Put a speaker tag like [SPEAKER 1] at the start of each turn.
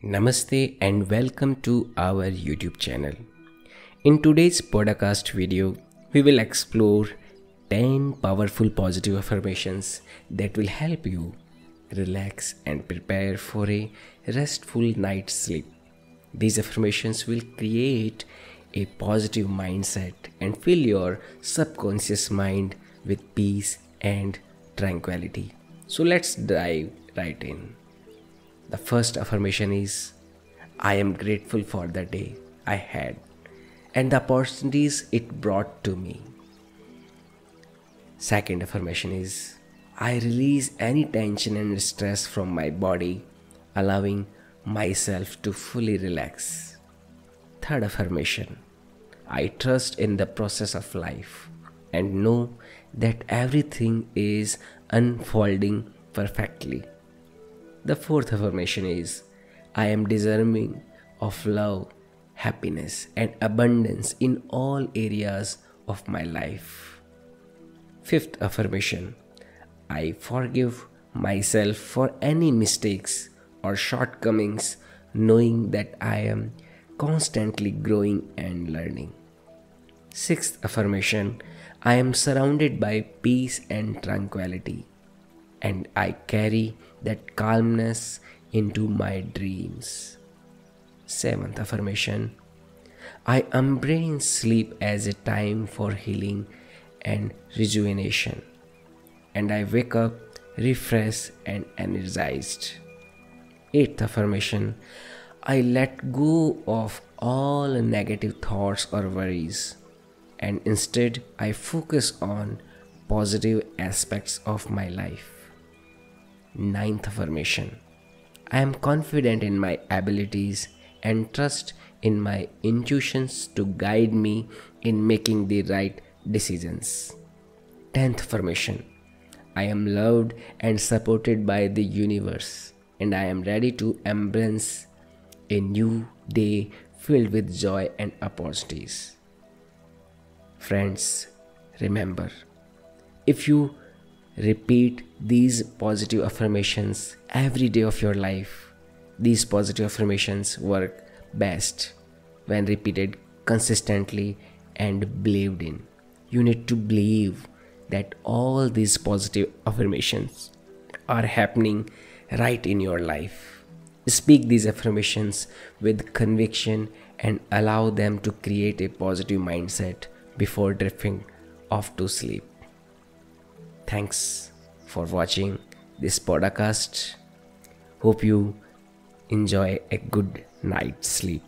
[SPEAKER 1] Namaste and welcome to our YouTube channel. In today's podcast video, we will explore 10 powerful positive affirmations that will help you relax and prepare for a restful night's sleep. These affirmations will create a positive mindset and fill your subconscious mind with peace and tranquility. So let's dive right in. The first affirmation is, I am grateful for the day I had and the opportunities it brought to me. Second affirmation is, I release any tension and stress from my body, allowing myself to fully relax. Third affirmation, I trust in the process of life and know that everything is unfolding perfectly. The fourth affirmation is, I am deserving of love, happiness, and abundance in all areas of my life. Fifth affirmation, I forgive myself for any mistakes or shortcomings, knowing that I am constantly growing and learning. Sixth affirmation, I am surrounded by peace and tranquility, and I carry that calmness into my dreams. Seventh affirmation, I embrace sleep as a time for healing and rejuvenation, and I wake up refreshed and energized. Eighth affirmation, I let go of all negative thoughts or worries, and instead I focus on positive aspects of my life. Ninth affirmation, I am confident in my abilities and trust in my intuitions to guide me in making the right decisions. 10th affirmation, I am loved and supported by the universe, and I am ready to embrace a new day filled with joy and opportunities. Friends, remember, if you repeat these positive affirmations every day of your life, these positive affirmations work best when repeated consistently and believed in. You need to believe that all these positive affirmations are happening right in your life. Speak these affirmations with conviction and allow them to create a positive mindset before drifting off to sleep. Thanks for watching this podcast. Hope you enjoy a good night's sleep.